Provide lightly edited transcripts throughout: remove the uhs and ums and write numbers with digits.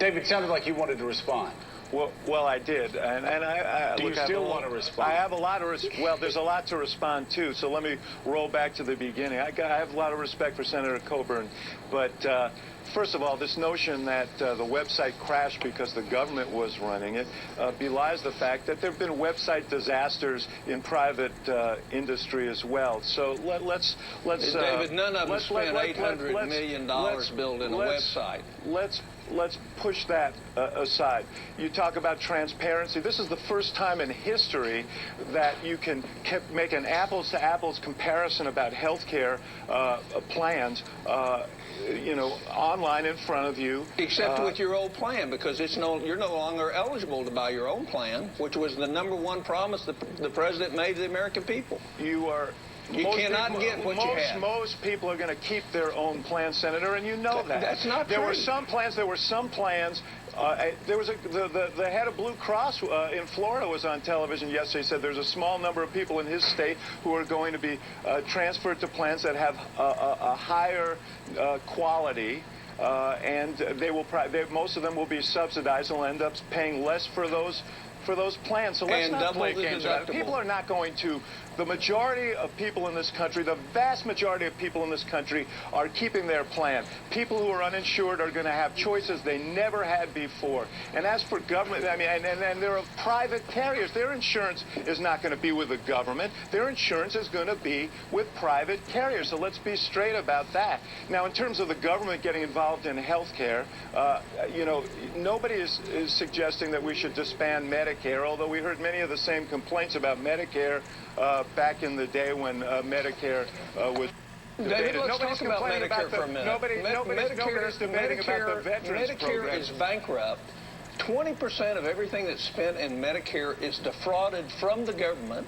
David, it sounded like you wanted to respond. Well, I did, and I do you still want to respond? I have a lot of well, there's a lot to respond to. So let me roll back to the beginning. I have a lot of respect for Senator Coburn, but first of all, this notion that the website crashed because the government was running it belies the fact that there have been website disasters in private industry as well. So let's David, none of them spent $800 million building a website. Let's push that aside. You talk about transparency. This is the first time in history that you can make an apples-to-apples comparison about health care plans, you know, online in front of you. Except with your old plan, because you're no longer eligible to buy your own plan, which was the #1 promise the president made to the American people. You cannot get what you have. Most people are going to keep their own plan, Senator, and you know that. That's not true. There were some plans. There was the head of Blue Cross in Florida was on television yesterday. Said there's a small number of people in his state who are going to be transferred to plans that have a higher quality. And most of them will be subsidized and will end up paying less for those plans. So let's not play games about it. People are not going to. The majority of people in this country, the vast majority of people in this country, are keeping their plan. People who are uninsured are going to have choices they never had before. And as for government, I mean, and there are private carriers. Their insurance is not going to be with the government. Their insurance is going to be with private carriers. So let's be straight about that. Now, in terms of the government getting involved in health care, you know, nobody is suggesting that we should disband Medicare, although we heard many of the same complaints about Medicare back in the day when Medicare was David, let's talk about Medicare for a minute. Nobody's debating about the veterans program. Medicare is bankrupt. 20% of everything that's spent in Medicare is defrauded from the government.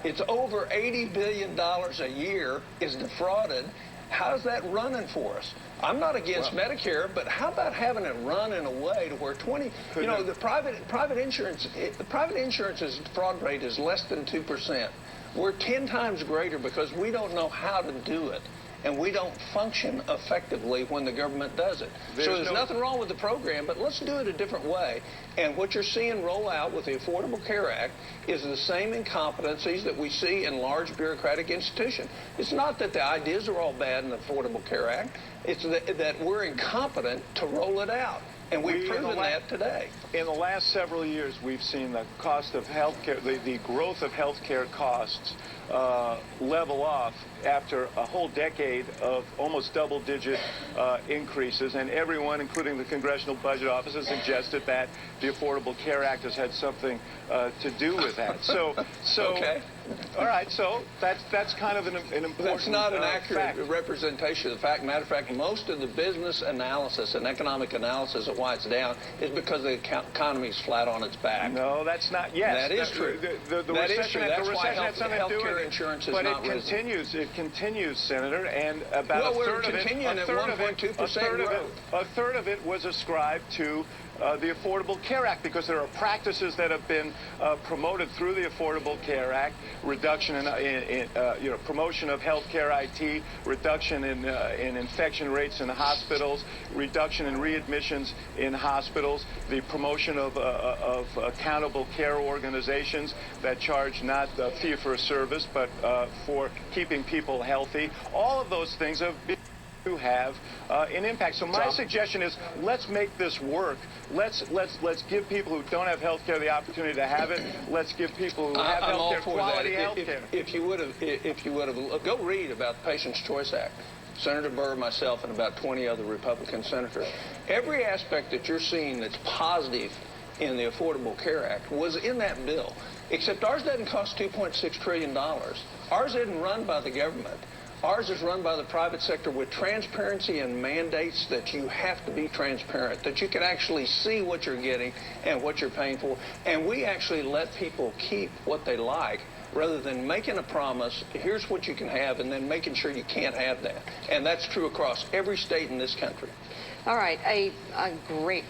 It's over $80 billion a year is defrauded. How's that running for us? I'm not against Medicare, but how about having it run in a way to where the private insurance's fraud rate is less than 2%. We're 10 times greater because we don't know how to do it. And we don't function effectively when the government does it. There's nothing wrong with the program, but let's do it a different way. And what you're seeing roll out with the Affordable Care Act is the same incompetencies that we see in large bureaucratic institutions. It's not that the ideas are all bad in the Affordable Care Act. It's that we're incompetent to roll it out. And we've proven that today. In the last several years, we've seen the cost of health care, the growth of health care costs level off after a whole decade of almost double-digit increases. And everyone, including the Congressional Budget Office, has suggested that the Affordable Care Act has had something to do with that. So okay. All right, so that's kind of an important That's not an accurate fact. representation of the fact. Matter of fact, most of the business analysis and economic analysis of why it's down is because the economy is flat on its back. No, that's not. Yes, that is true. The that recession, is true. That's why had something to do with it. Insurance is but not it continues. It continues, Senator, and about we're continuing at 1.2% growth. A third of it was ascribed to the Affordable Care Act, because there are practices that have been promoted through the Affordable Care Act: reduction in promotion of healthcare IT, reduction in infection rates in hospitals, reduction in readmissions in hospitals, the promotion of accountable care organizations that charge not a fee for a service, but for keeping people healthy. All of those things have been to have an impact. So my suggestion is, let's make this work. Let's give people who don't have health care the opportunity to have it. Let's give people who have health care quality health care. If you would have, go read about the Patients' Choice Act. Senator Burr, myself, and about 20 other Republican senators. Every aspect that you're seeing that's positive in the Affordable Care Act was in that bill, except ours doesn't cost $2.6 trillion. Ours isn't run by the government. Ours is run by the private sector with transparency and mandates that you have to be transparent, that you can actually see what you're getting and what you're paying for. And we actually let people keep what they like rather than making a promise, here's what you can have, and then making sure you can't have that. And that's true across every state in this country. All right, a great